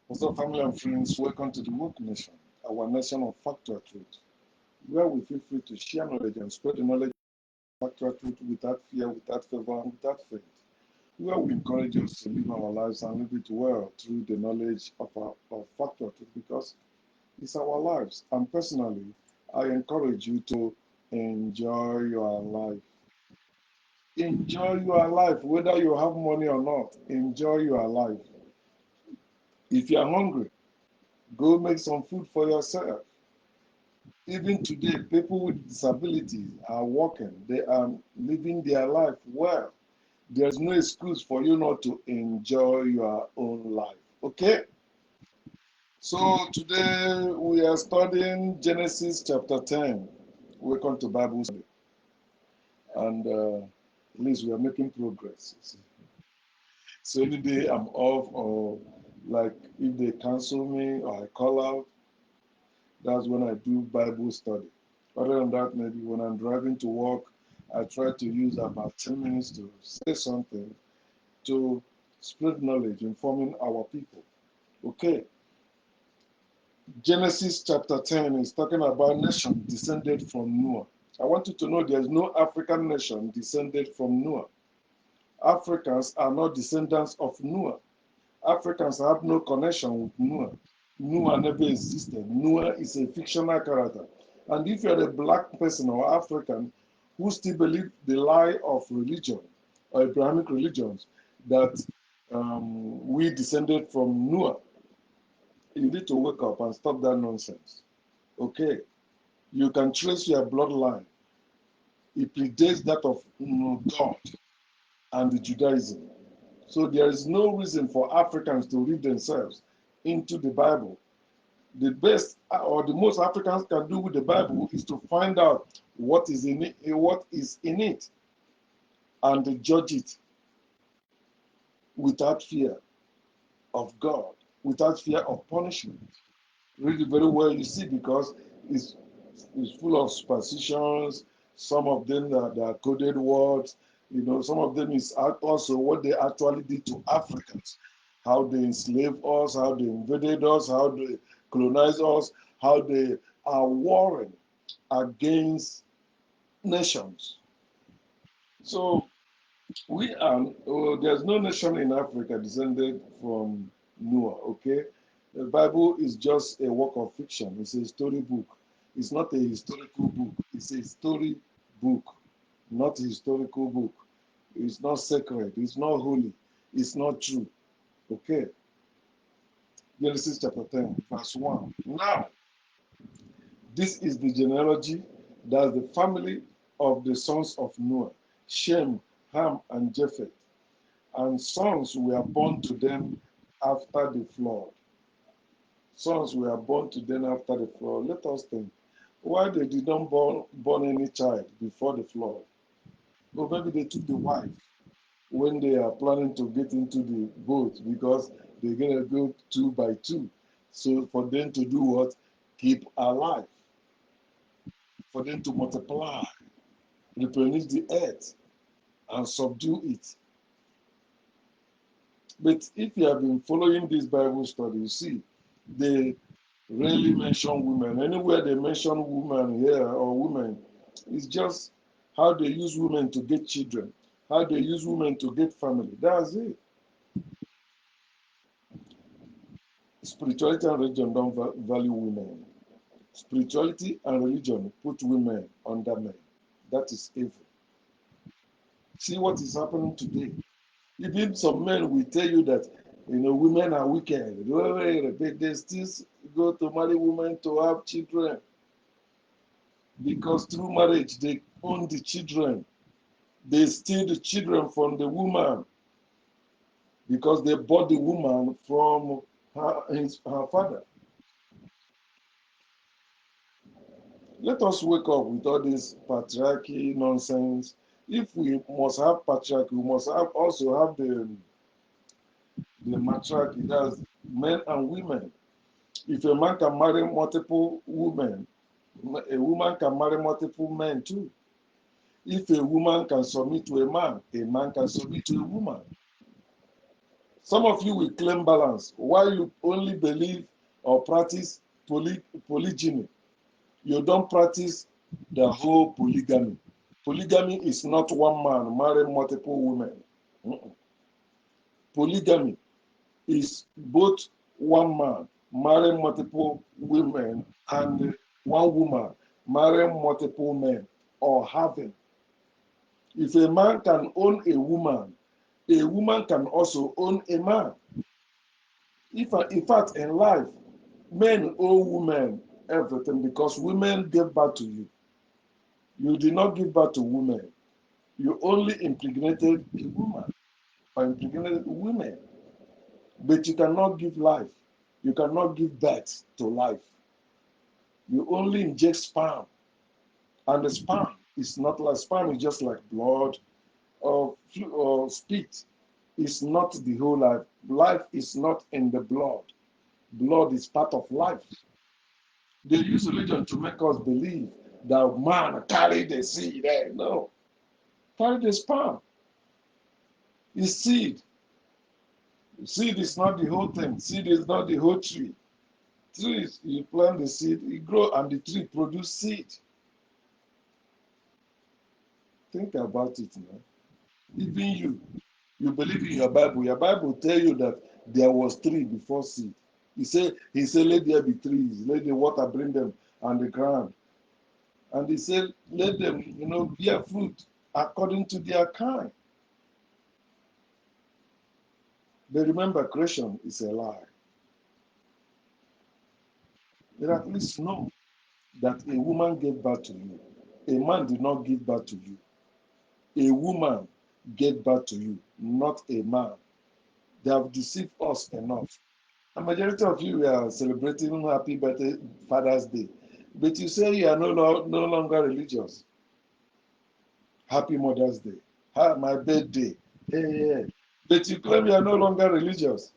What's up, family and friends? Welcome to the Woke Nation, our nation of factual truth, where we feel free to share knowledge and spread the knowledge of factual truth without fear, without favor, and without faith. Where we encourage us to live our lives and live it well through the knowledge of factual truth because it's our lives. And personally, I encourage you to enjoy your life. Enjoy your life, whether you have money or not. Enjoy your life. If you're hungry, go make some food for yourself. Even today, people with disabilities are working, they are living their life well. There's no excuse for you not to enjoy your own life. Okay? So today we are studying Genesis chapter 10. Welcome to Bible study. And at least we are making progress. So any day I'm off, or like if they cancel me or I call out, that's when I do Bible study. Other than that, maybe when I'm driving to work, I try to use about 10 minutes to say something to spread knowledge, informing our people. Okay, Genesis chapter 10 is talking about nation descended from Noah. I want you to know there's no African nation descended from Noah. Africans are not descendants of Noah. Africans have no connection with Noah. Noah never existed. Noah is a fictional character. And if you're a black person or African who still believe the lie of religion or Abrahamic religions that we descended from Noah, you need to wake up and stop that nonsense. Okay? You can trace your bloodline. It predates that of God and the Judaism. So there is no reason for Africans to read themselves into the Bible. The best or the most Africans can do with the Bible is to find out what is in it, and judge it without fear of God, without fear of punishment. Read it very well, you see, because it's, it's full of superstitions. Some of them are coded words. Some of them is also what they actually did to Africans, how they enslaved us, how they invaded us, how they colonized us, how they are warring against nations. So there's no nation in Africa descended from Noah, okay? The Bible is just a work of fiction. It's a story book. It's not a historical book. It's a story book, not a historical book. It's not sacred. It's not holy. It's not true. Okay? Genesis chapter 10, verse 1. Now, this is the genealogy, that's the family of the sons of Noah, Shem, Ham, and Japheth. And sons were born to them after the flood. Sons were born to them after the flood. Let us think. Why they did not born any child before the flood? Or maybe they took the wife when they are planning to get into the boat because they're going to go two by two. So for them to do what? Keep alive. For them to multiply, replenish the earth, and subdue it. But if you have been following this Bible study, you see, they rarely mention women. Anywhere they mention woman here or women, it's just how they use women to get children, how they use women to get family. That's it. Spirituality and religion don't value women. Spirituality and religion put women under men. That is evil. See what is happening today. Even some men will tell you that women are wicked. But they still go to marry women to have children because through marriage they own the children. They steal the children from the woman because they bought the woman from her father. Let us wake up with all this patriarchy nonsense. If we must have patriarchy, we must also have the matriarchy, that's men and women. If a man can marry multiple women, a woman can marry multiple men too. If a woman can submit to a man can submit to a woman. Some of you will claim balance while you only believe or practice polygyny. You don't practice the whole polygamy. Polygamy is not one man marrying multiple women. Polygamy is both one man marrying multiple women and one woman marrying multiple men or having. If a man can own a woman can also own a man. In fact, in life, men owe women everything because women gave birth to you. You did not give birth to women. You only impregnated a woman or impregnated women. But you cannot give life. You cannot give birth to life. You only inject sperm. And the sperm is not like sperm is just like blood or spit. It's not the whole life. Life is not in the blood. Blood is part of life. They use religion to make us believe that man carry the seed. No. Carry the sperm. It's seed. Seed is not the whole thing. Seed is not the whole tree. Tree is you plant the seed, it grow, and the tree produce seed. Think about it now. Even you believe in your Bible. Your Bible tell you that there was tree before seed. He said, let there be trees, let the water bring them on the ground. And he said, let them, bear fruit according to their kind. But remember, creation is a lie. But at least know that a woman gave birth to you. A man did not give birth to you. A woman gave birth to you, not a man. They have deceived us enough. A majority of you are celebrating Happy Birthday, Father's Day, but you say you are no longer religious. Happy Mother's Day, my birthday, hey. But you claim you are no longer religious.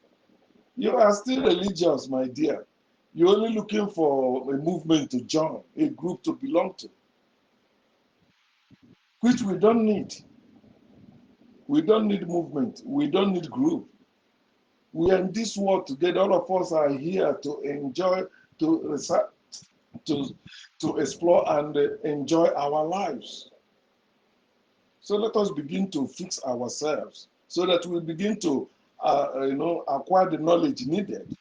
You are still religious, my dear. You're only looking for a movement to join, a group to belong to, which we don't need. We don't need movement. We don't need group. We are in this world together. All of us are here to enjoy, to research, to explore and enjoy our lives. So let us begin to fix ourselves so that we begin to, acquire the knowledge needed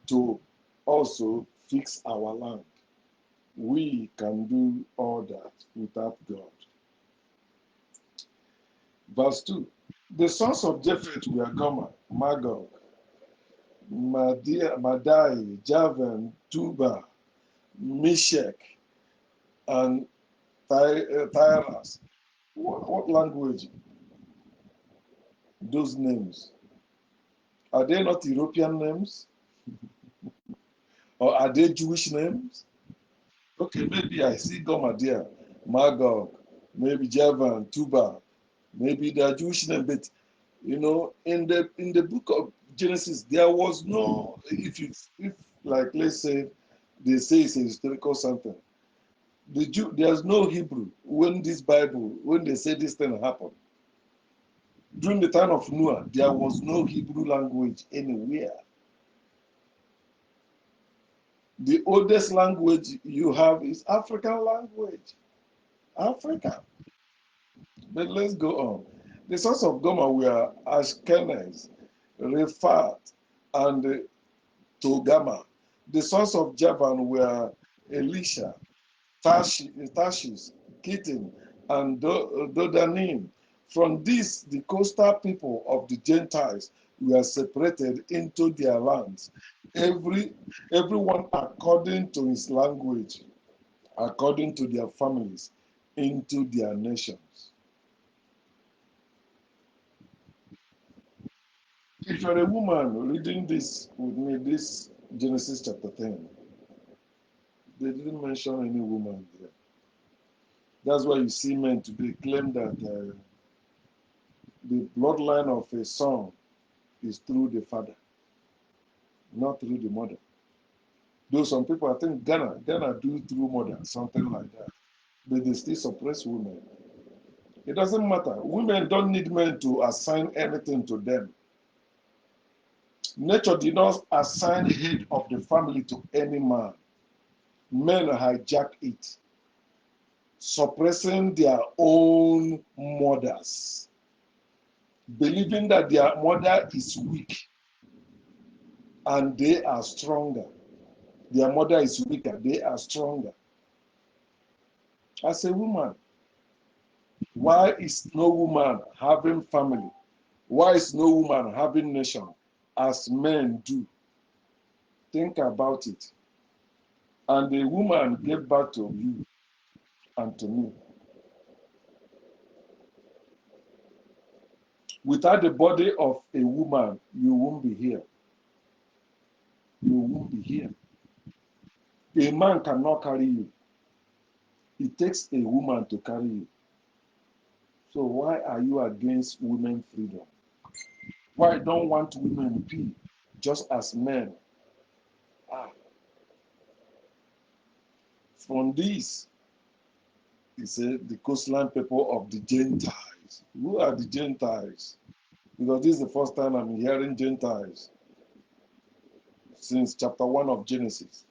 to also fix our land. We can do all that without God. Verse 2. The sons of Japheth were Gomer, Magog, Madai, Javan, Tubal, Meshach, and Tyras. What language? Those names. Are they not European names? Or are they Jewish names? Okay, maybe I see Gomer there, Magog, maybe Javan, Tubal. Maybe they are Jewish names, but in the book of Genesis, there was no, if like let's say they say it's a historical something. There's no Hebrew when they say this thing happened. During the time of Noah, there was no Hebrew language anywhere. The oldest language you have is African language. Africa. But let's go on. The sons of Gomer were Ashkenaz, Rephat, and Togama. The sons of Javan were Elisha, Tarshish, Kittim, and Dodanim. From this, the coastal people of the Gentiles were separated into their lands, everyone according to his language, according to their families, into their nations. If you're a woman reading this with me, this Genesis chapter 10, they didn't mention any woman there. That's why you see men today claim that the bloodline of a son is through the father, not through the mother. Though some people, I think Ghana do through mother, something like that. But they still suppress women. It doesn't matter. Women don't need men to assign anything to them. Nature did not assign head of the family to any man. Men hijack it, suppressing their own mothers, believing that their mother is weak and they are stronger. Their mother is weaker, they are stronger. As a woman, why is no woman having family? Why is no woman having nation as men do? Think about it. And the woman gave birth to you and to me. Without the body of a woman, you won't be here. You won't be here. A man cannot carry you. It takes a woman to carry you. So why are you against women's freedom? Why don't want women be just as men are? From this, he said, the coastline people of the Gentiles. Who are the Gentiles? Because this is the first time I'm hearing Gentiles since chapter 1 of Genesis.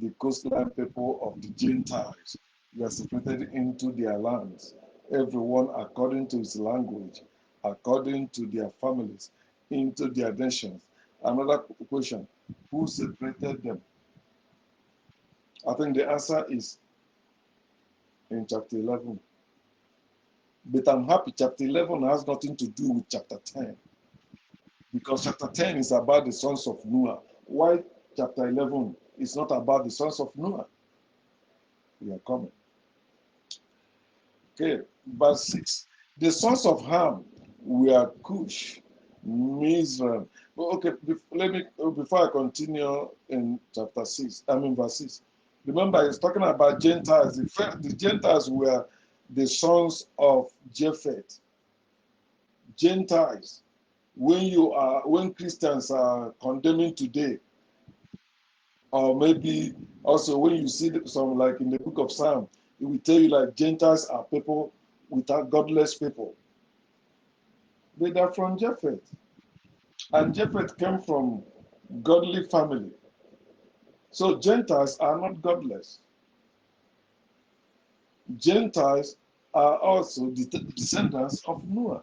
The coastline people of the Gentiles were separated into their lands, everyone according to his language, according to their families, into their nations. Another question, who separated them? I think the answer is in chapter 11. But I'm happy chapter 11 has nothing to do with chapter 10. Because chapter 10 is about the sons of Noah. Why chapter 11 is not about the sons of Noah? We are coming. Okay, verse 6. The sons of Ham were Cush, Mizraim. Okay, let me before I continue in chapter 6, verse 6. Remember, he's talking about Gentiles. The Gentiles were the sons of Japheth. Gentiles. When Christians are condemning today, or maybe also when you see some like in the book of Psalm, it will tell you like Gentiles are people without godless people. They are from Japheth. And Japheth came from godly family. So Gentiles are not godless. Gentiles are also the descendants of Noah,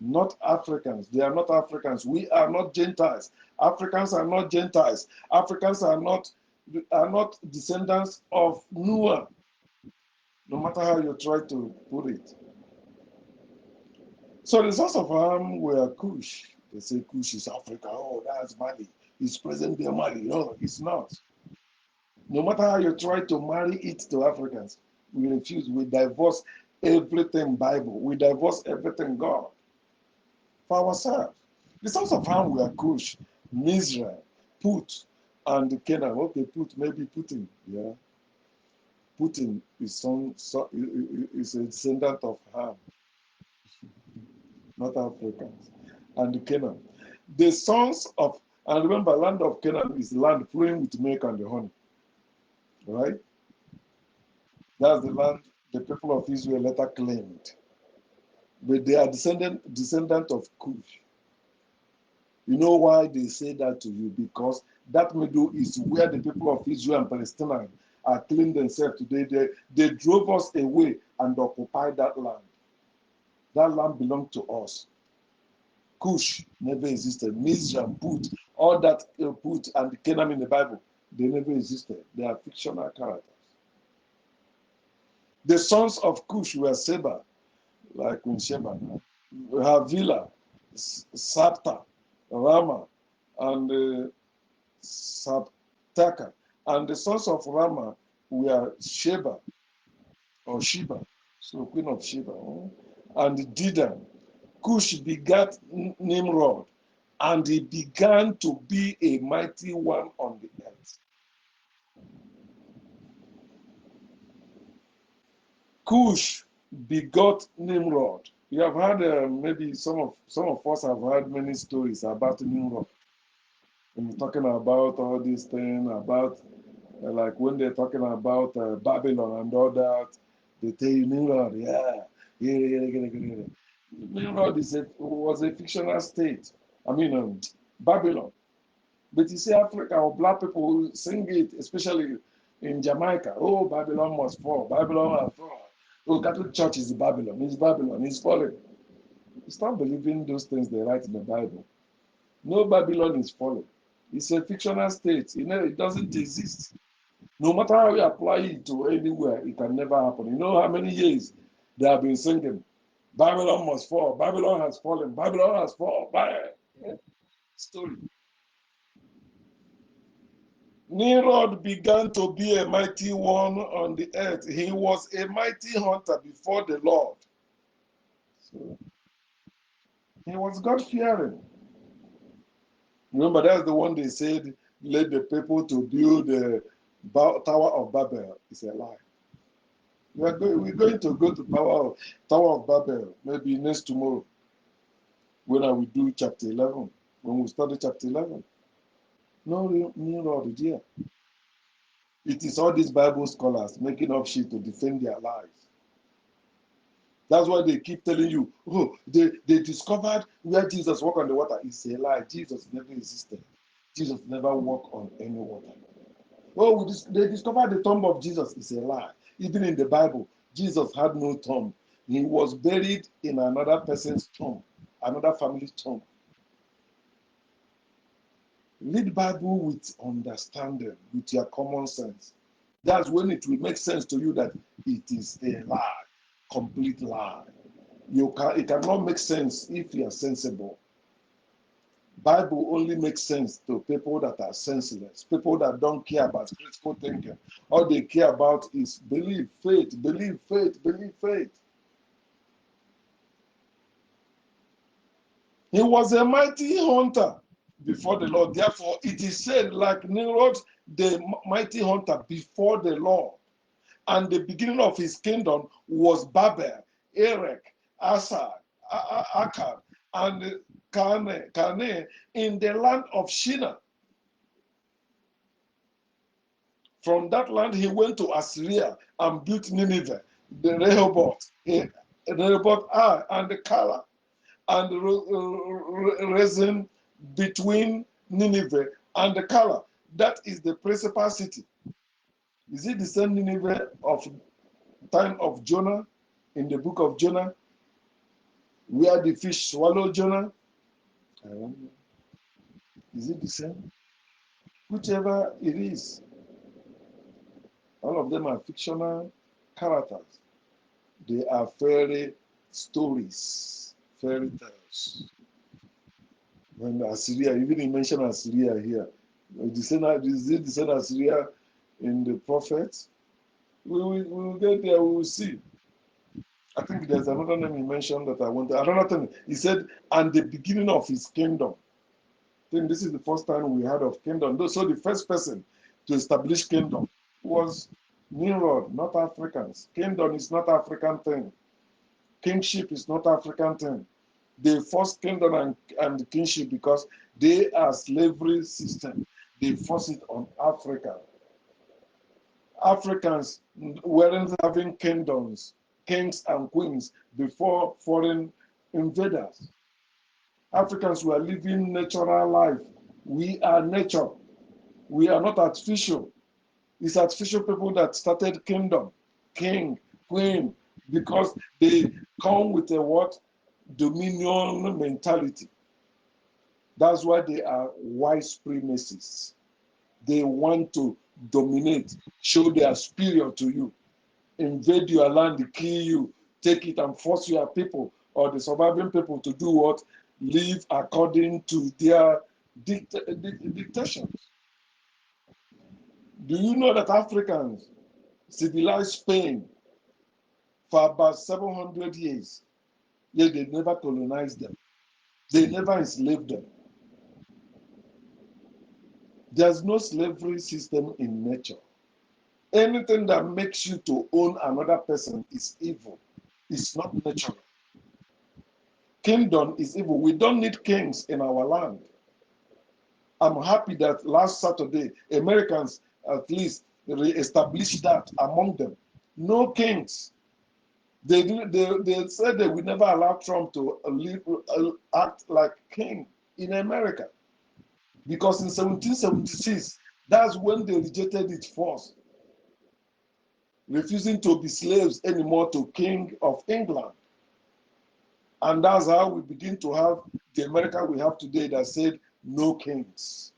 not Africans. They are not Africans. We are not Gentiles. Africans are not Gentiles. Africans are not descendants of Noah, no matter how you try to put it. So the sons of Ham were Cush. They say Cush is Africa. Oh, that's Mali. It's present day Mali. No, it's not. No matter how you try to marry it to Africans, we refuse. We divorce everything Bible. We divorce everything God for ourselves. The sons of Ham were Cush, Mizraim, Put, and Canaan. Okay, Put, maybe Putin. Yeah. Putin is a descendant of Ham, not Africans. And Canaan. The sons of, and remember, land of Canaan is land flowing with milk and the honey. Right? That's the land the people of Israel later claimed. But they are descendant of Cush. You know why they say that to you? Because that middle is where the people of Israel and Palestine are killing themselves today. They drove us away and occupied that land. That land belonged to us. Cush never existed. Mizraim, Put, all that Put and Canaan in the Bible, they never existed. They are fictional characters. The sons of Cush were Seba, like Queen Sheba, Havila, Sapta, Rama, and Saptaka. And the sons of Rama were Sheba, or Sheba, so Queen of Sheba, and Dedan. Cush begat Nimrod, and he began to be a mighty one on the earth. Cush begot Nimrod. You have heard maybe some of us have heard many stories about Nimrod. And talking about all these things about like when they're talking about Babylon and all that, they tell you Nimrod, yeah. Nimrod was a fictional state. I mean, Babylon. But you see, Africa or black people sing it, especially in Jamaica. Oh, Babylon must fall. Babylon must fall. Oh, Catholic Church is Babylon. It's Babylon. It's falling. Stop believing those things they write in the Bible. No Babylon is falling. It's a fictional state. You know, it doesn't exist. No matter how you apply it to anywhere, it can never happen. You know how many years they have been singing, Babylon must fall. Babylon has fallen. Babylon has fallen. Story. Nimrod began to be a mighty one on the earth. He was a mighty hunter before the Lord. So he was God fearing. Remember, that's the one they said, let the people to build the Tower of Babel. It's a lie. We're going to go to Tower of Babel maybe next tomorrow when I will do chapter 11, when we study chapter 11. No Nimrod here. It is all these Bible scholars making up shit to defend their lives. That's why they keep telling you, oh, they discovered where Jesus walked on the water. It's a lie. Jesus never existed. Jesus never walked on any water. Oh, they discovered the tomb of Jesus. It's a lie. Even in the Bible, Jesus had no tomb. He was buried in another person's tomb, another family's tomb. Read Bible with understanding, with your common sense. That's when it will make sense to you that it is a lie, complete lie. It cannot make sense if you are sensible. Bible only makes sense to people that are senseless, people that don't care about critical thinking. All they care about is believe, faith, believe, faith, believe, faith. He was a mighty hunter before the Lord. Therefore, it is said, like Nimrod, the mighty hunter before the Lord. And the beginning of his kingdom was Babel, Erech, Asa, Akkad, and Calneh in the land of Shinar. From that land, he went to Assyria and built Nineveh, the Rehoboth, and the Kala, and Rezin between Nineveh and the Kala. That is the principal city. Is it the same Nineveh of time of Jonah in the book of Jonah, where the fish swallowed Jonah? I don't know. Is it the same? Whichever it is, all of them are fictional characters. They are fairy stories, fairy tales. When Assyria, even he mentioned Assyria here. Is it the same Assyria in the prophets? We will get there, we will see. I think there's another name he mentioned that I want to. Another thing, he said, and the beginning of his kingdom. I think this is the first time we heard of kingdom. So the first person to establish kingdom was Nimrod, not Africans. Kingdom is not African thing. Kingship is not African thing. They forced kingdom and kingship because they are slavery system. They force it on Africa. Africans weren't having kingdoms, kings and queens before foreign invaders. Africans were living natural life. We are nature. We are not artificial. It's artificial people that started kingdom, king, queen, because they come with a what? Dominion mentality. That's why they are white supremacists. They want to dominate, show they are superior to you, invade your land, kill you, take it and force your people or the surviving people to do what? Live according to their dictations. Do you know that Africans civilized Spain for about 700 years? Yet they never colonized them. They never enslaved them. There's no slavery system in nature. Anything that makes you to own another person is evil. It's not natural. Kingdom is evil. We don't need kings in our land. I'm happy that last Saturday, Americans at least re-established that among them. No kings. They said they would never allow Trump to act like king in America. Because in 1776, that's when they rejected it first, refusing to be slaves anymore to King of England. And that's how we begin to have the America we have today that said no kings.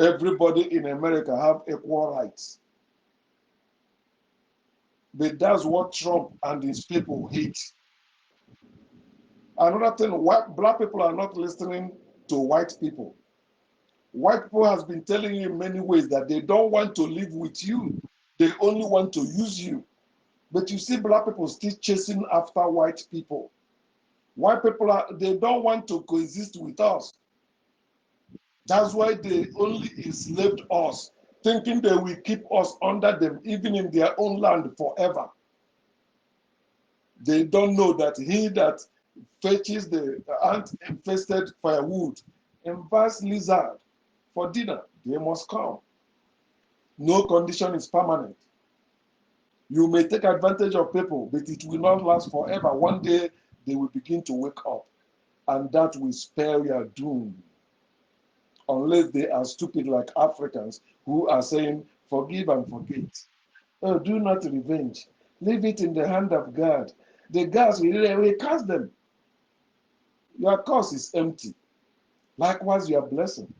Everybody in America have equal rights. But that's what Trump and his people hate. Another thing, black people are not listening to white people. White people has been telling you in many ways that they don't want to live with you. They only want to use you. But you see black people still chasing after white people. White people, they don't want to coexist with us. That's why they only enslaved us, thinking they will keep us under them, even in their own land forever. They don't know that he that fetches the ant-infested firewood invites lizard for dinner. They must come. No condition is permanent. You may take advantage of people, but it will not last forever. One day they will begin to wake up, and that will spell your doom. Unless they are stupid like Africans who are saying, forgive and forget. Oh, do not revenge. Leave it in the hand of God. The gods will cast them. Your curse is empty. Likewise, your blessing.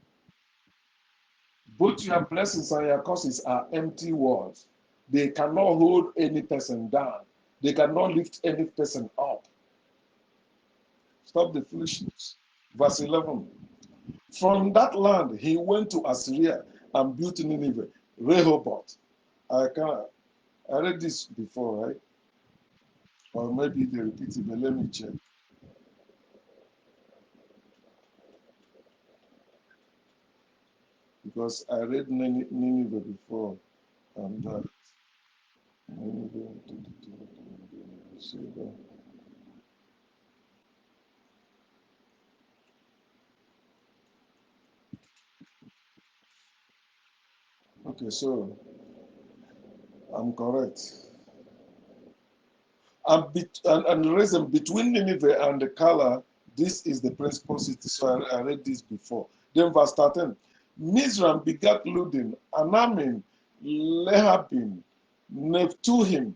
Both your blessings and your curses are empty words. They cannot hold any person down. They cannot lift any person up. Stop the foolishness. Verse 11. From that land he went to Assyria and built Nineveh, Rehoboth. I read this before, right? Or maybe they repeat it, but let me check. Because I read Nineveh before, and that. Okay, so I'm correct. And the reason between Nineveh and the Kala, this is the principal city. So I read this before. Then verse 13. Mizram begat Ludin, Anamin, Lehabim, Nephtuhim,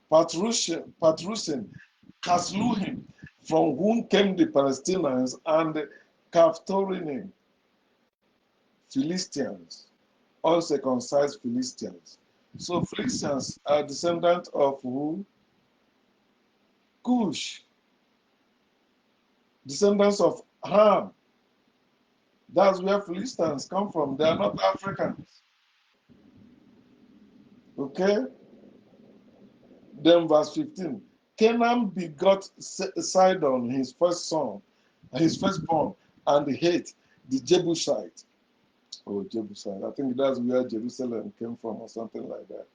Patrusin, Kasluhim, from whom came the Palestinians and the Caphtorinim, Philistines, uncircumcised Philistines. So Philistines are descendants of who? Cush, descendants of Ham. That's where Philistines come from. They are not Africans. Okay? Then verse 15. Canaan begot Sidon, his first son, his firstborn, and hate the Jebusite. Oh, Jebusite. I think that's where Jerusalem came from or something like that.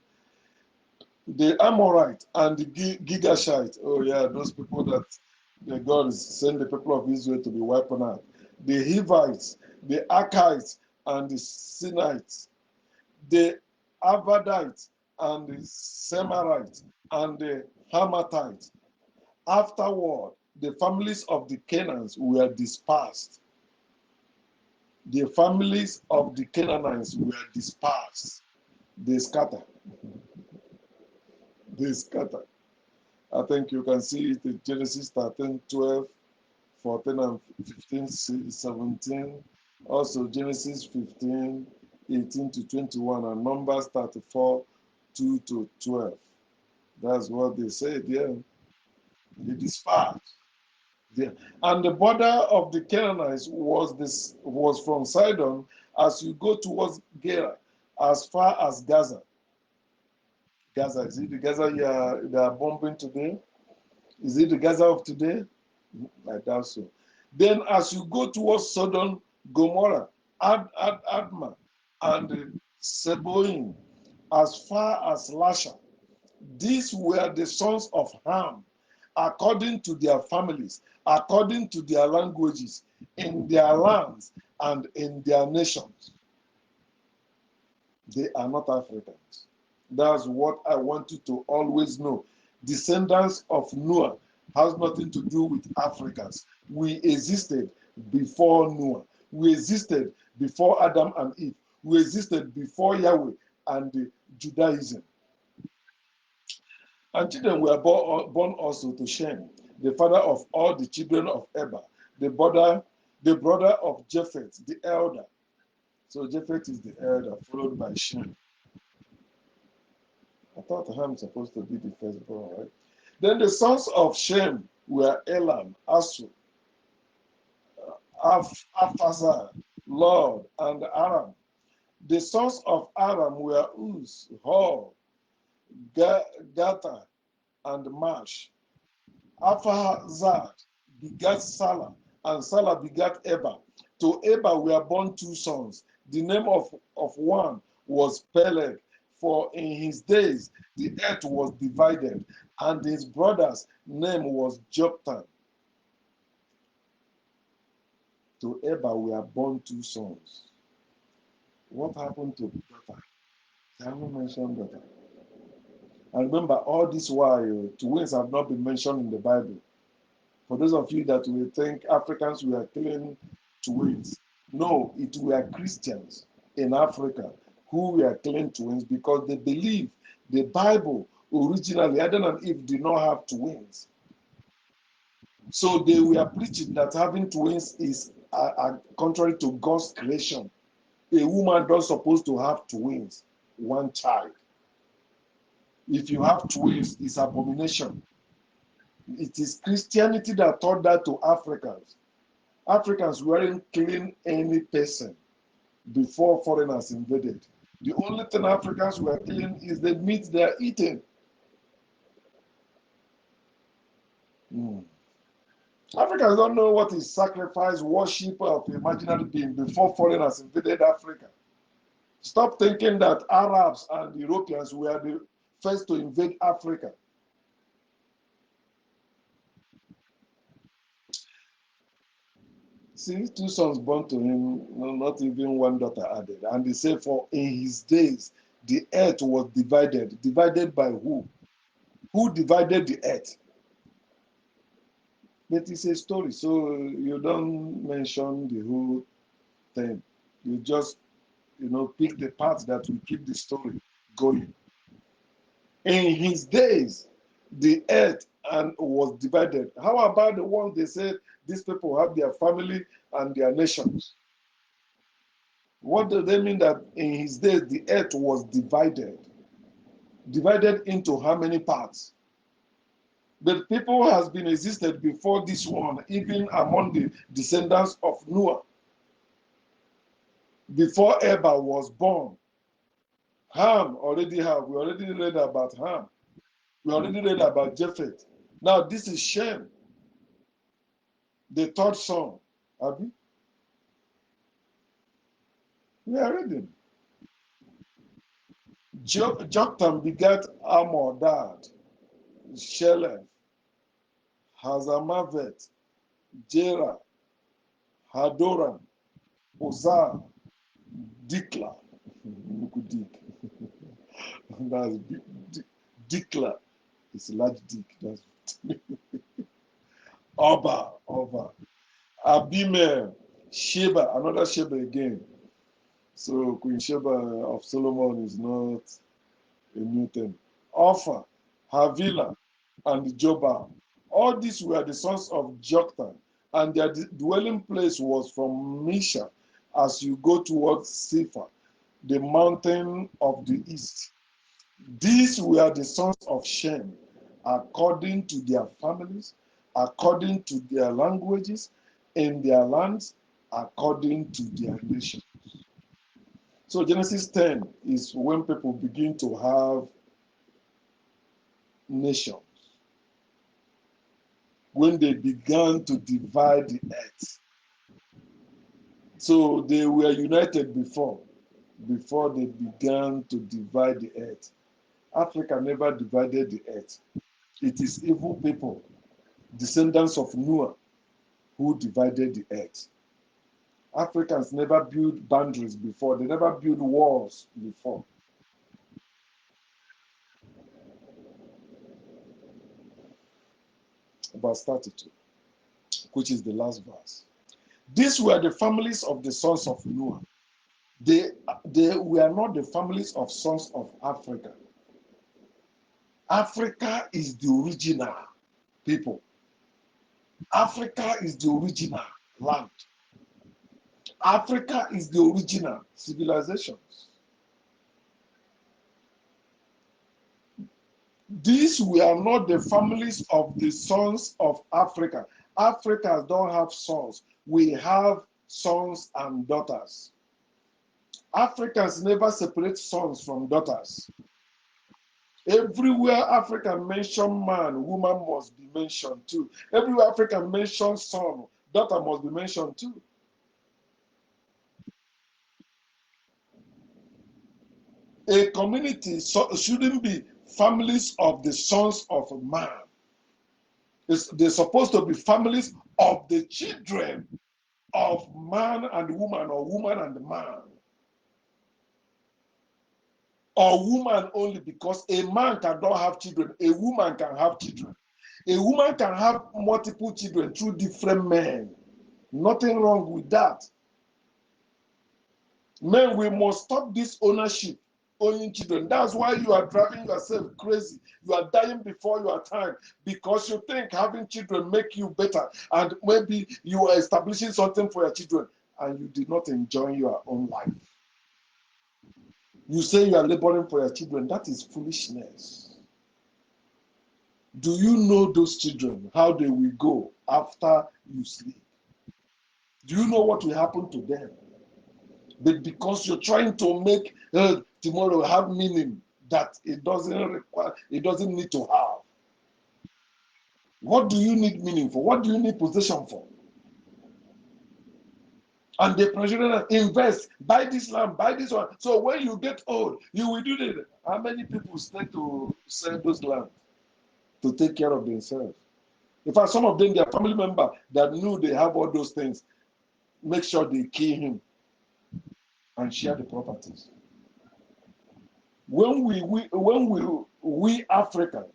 The Amorite and the Gigashite. Oh, yeah, those people that the God sent the people of Israel to be wiped out. The Hivites, the Archites, and the Sinites. The Avadites and the Semarites and the Hamathites. Afterward, the families of the Canaanites were dispersed. The families of the Canaanites were dispersed. They scattered. They scattered. I think you can see it in Genesis 13, 12, 14, and 15, 17. Also, Genesis 15, 18 to 21, and Numbers 34, 2 to 12. That's what they said, yeah. They dispersed. Yeah. And the border of the Canaanites was from Sidon as you go towards Gerar, as far as Gaza. Gaza, is it the Gaza they are bombing today? Is it the Gaza of today? I doubt so. Then as you go towards Sodom, Gomorrah, Admah, and Seboim, as far as Lasha, these were the sons of Ham, according to their families, according to their languages, in their lands and in their nations. They are not Africans. That's what I want you to always know. Descendants of Noah has nothing to do with Africans. We existed before Noah. We existed before Adam and Eve. We existed before Yahweh and Judaism. And children were born also to Shem, the father of all the children of Eber, the brother of Japheth, the elder. So Japheth is the elder, followed by Shem. I thought Ham was supposed to be the firstborn, right? Then the sons of Shem were Elam, Asu, Aphazad, Lord, and Aram. The sons of Aram were Uz, Hor, Gata, and Mash. Aphazad begat Salah, and Salah begat Eber. To Eber were born two sons. The name of one was Peleg, for in his days the earth was divided, and his brother's name was Joktan. To Eber were born two sons. What happened to daughter? I haven't mentioned daughter. And remember, all this while, twins have not been mentioned in the Bible. For those of you that will think Africans were killing twins, no, it were Christians in Africa who were killing twins because they believe the Bible originally, Adam and Eve did not have twins. So they were preaching that having twins is contrary to God's creation. A woman not supposed to have twins, one child. If you have twins, it's abomination. It is Christianity that taught that to Africans. Africans weren't killing any person before foreigners invaded. The only thing Africans were killing is the meat they're eating. Africans don't know what is sacrifice, worship of imaginary being before foreigners invaded Africa. Stop thinking that Arabs and Europeans were the first to invade Africa. See, two sons born to him, not even one daughter added. And they say, for in his days, the earth was divided. Divided by who? Who divided the earth? But it's a story, so you don't mention the whole thing. You just, pick the part that will keep the story going. In his days, the earth was divided. How about the ones they said these people have their family and their nations? What do they mean that in his days the earth was divided? Divided into how many parts? But people has been existed before this one, even among the descendants of Noah. Before Eber was born, Ham already have. We already read about Ham. We already read about Japheth. Now this is Shem, the third son. Abi? We are reading. Joktan begat Amodad, Shelef, Hazamavet, Jera, Hadoram, Uzal, Dikla. Look at Dik. That's Dikla. It's a large dick. That's Oba. Abimelech, Sheba, another Sheba again. So Queen Sheba of Solomon is not a new thing. Opha, Havilah, and Jobab. All these were the sons of Joktan, and their dwelling place was from Misha as you go towards Sephar, the mountain of the east. These were the sons of Shem, according to their families, according to their languages, in their lands, according to their nations. So Genesis 10 is when people begin to have nations, when they began to divide the earth. So they were united before they began to divide the earth. Africa never divided the earth. It is evil people, descendants of Noah, who divided the earth. Africans never built boundaries before. They never built walls before. Verse 32, which is the last verse. These were the families of the sons of Noah. They were not the families of sons of Africa. Africa is the original people. Africa is the original land. Africa is the original civilizations. These were not the families of the sons of Africa. Africans don't have sons. We have sons and daughters. Africans never separate sons from daughters. Everywhere African mention man, woman must be mentioned too. Everywhere African mention son, daughter must be mentioned too. A community shouldn't be families of the sons of man. They're supposed to be families of the children of man and woman, or woman and man. Or woman only, because a man cannot have children, a woman can have children. A woman can have multiple children through different men. Nothing wrong with that. Men, we must stop this ownership, owning children. That's why you are driving yourself crazy. You are dying before your time because you think having children make you better, and maybe you are establishing something for your children and you did not enjoy your own life. You say you are laboring for your children. That is foolishness. Do you know those children, how they will go after you sleep? Do you know what will happen to them? But because you're trying to make tomorrow have meaning that it doesn't require, it doesn't need to have. What do you need meaning for? What do you need possession for? And they pressure invest, buy this land, buy this one. So when you get old, you will do that. How many people stay to sell those land to take care of themselves? In fact, some of them, their family member that knew they have all those things, make sure they kill him and share the properties. When we Africans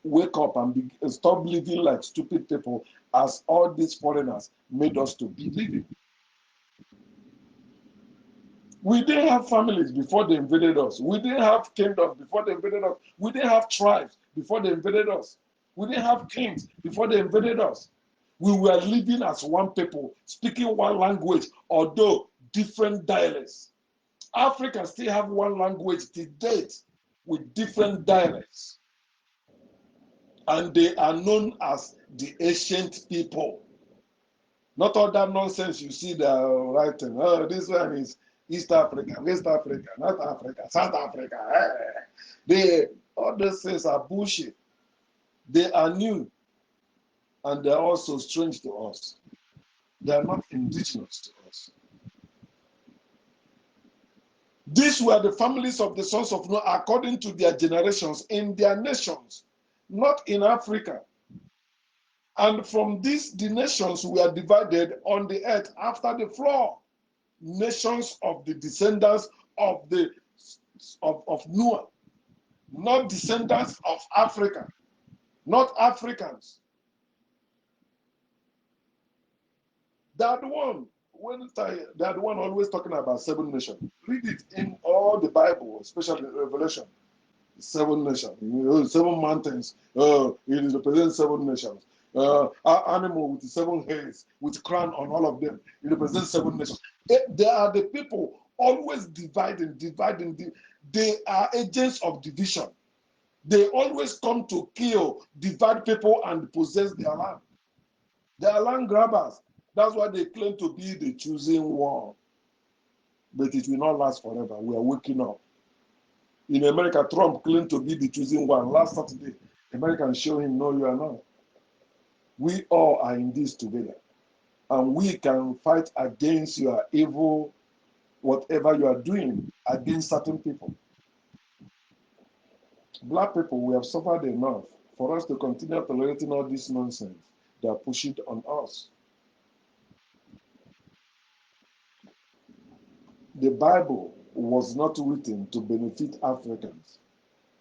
wake up and stop living like stupid people, as all these foreigners made us to be living. We didn't have families before they invaded us. We didn't have kingdoms before they invaded us. We didn't have tribes before they invaded us. We didn't have kings before they invaded us. We were living as one people, speaking one language, although different dialects. Africa still have one language to date with different dialects. And they are known as the ancient people. Not all that nonsense you see the writing. Oh, this one is East Africa, West Africa, North Africa, South Africa. All those things are bullshit. They are new, and they're also strange to us. They are not indigenous to us. These were the families of the sons of Noah according to their generations in their nations, not in Africa. And from these, the nations were divided on the earth after the flood. Nations of the descendants of Noah, not descendants of Africa, not Africans. They are the one always talking about 7 nations. Read it in all the Bible, especially Revelation. 7 nations, 7 mountains. It represents 7 nations. Animal with 7 heads, with crown on all of them. It represents 7 nations. They are the people always dividing. They are agents of division. They always come to kill, divide people, and possess their land. They are land grabbers. That's why they claim to be the chosen one. But it will not last forever. We are waking up. In America, Trump claimed to be the chosen one. Last Saturday, Americans show him, no, you are not. We all are in this together. And we can fight against your evil, whatever you are doing, against certain people. Black people, we have suffered enough for us to continue tolerating all this nonsense they are pushing on us. The Bible was not written to benefit Africans.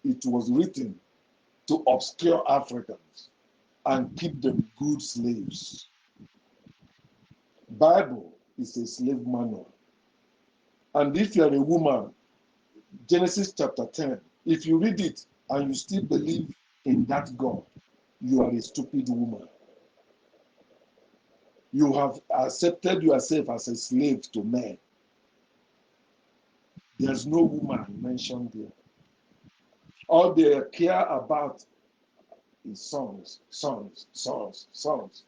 It was written to obscure Africans and keep them good slaves. Bible is a slave manual. And if you are a woman, Genesis chapter 10, if you read it and you still believe in that God, you are a stupid woman. You have accepted yourself as a slave to men. There's no woman mentioned there. All they care about is sons, sons, sons, sons.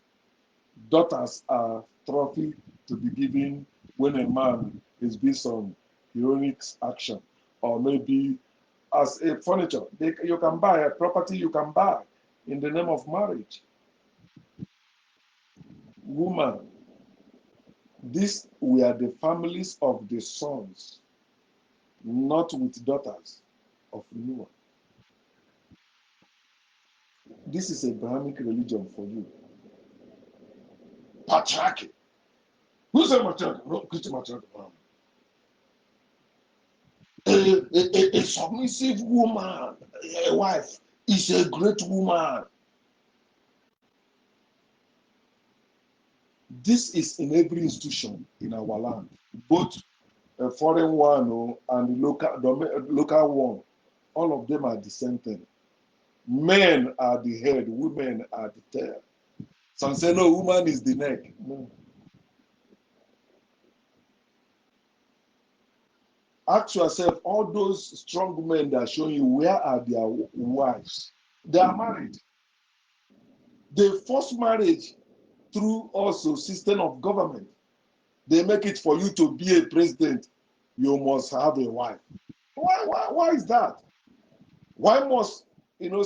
Daughters are trophy to be given when a man is based on heroic action, or maybe as a furniture. You can buy a property, you can buy in the name of marriage. Woman, these were the families of the sons, not with daughters of Noah. This is Abrahamic religion for you. Patriarchy. Who said matriarchy? No, Christian matriarchy. A submissive woman, a wife, is a great woman. This is in every institution in our land, both a foreign one and the local one. All of them are the same thing. Men are the head, women are the tail. Some say, no, woman is the neck. No. Ask yourself, all those strong men that are showing you, where are their wives? They are married. They force marriage through also system of government. They make it for you to be a president, you must have a wife. Why is that? Why must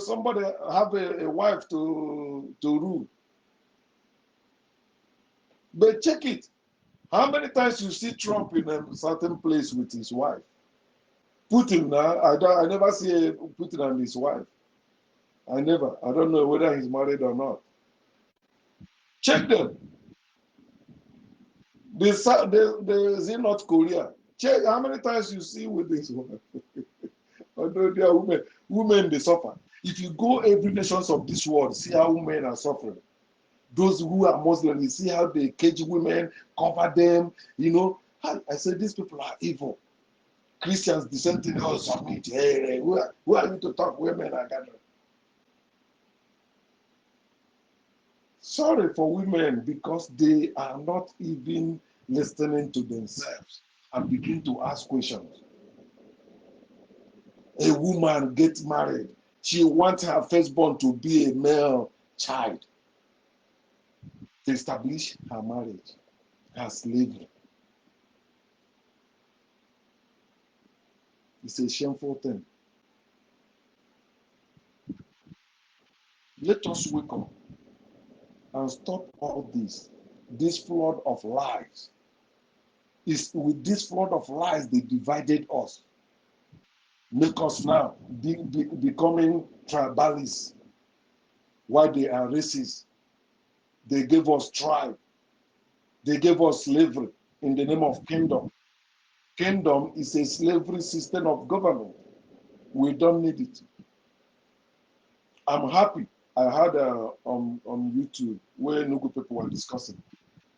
somebody have a wife to rule? But check it. How many times you see Trump in a certain place with his wife? Putin now, I never see Putin and his wife. I don't know whether he's married or not. Check them. They say North Korea. Check how many times you see with this woman. Although they are women they suffer. If you go every nations of this world, see how women are suffering. Those who are Muslims, you see how they cage women, cover them. I say these people are evil. Christians, the same thing. Oh, submit. Hey, who are you to talk? Women are gathering. Sorry for women because they are not even listening to themselves and begin to ask questions. A woman gets married. She wants her firstborn to be a male child to establish her marriage, her slavery. It's a shameful thing. Let us wake up and stop all this flood of lies. It's with this flood of lies they divided us, make us now becoming tribalists. Why they are racist? They gave us tribe. They gave us slavery in the name of kingdom. Kingdom is a slavery system of government. We don't need it. I'm happy. I heard on YouTube where Enugu people were discussing.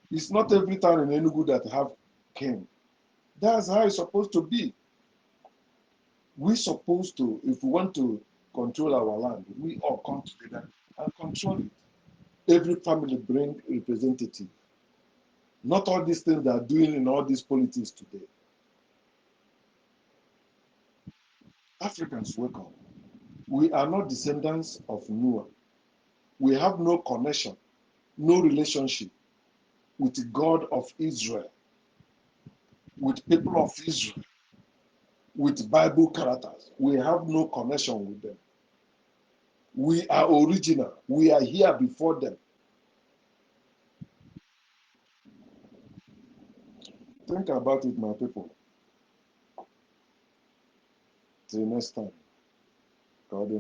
It's not every town in Enugu that have king. That's how it's supposed to be. We're supposed to, if we want to control our land, we all come together and control it. Every family bring a representative. Not all these things they are doing in all these politics today. Africans, wake up. We are not descendants of Noah. We have no connection, no relationship with God of Israel, with people of Israel, with Bible characters. We have no connection with them. We are original. We are here before them. Think about it, my people. Till next time. God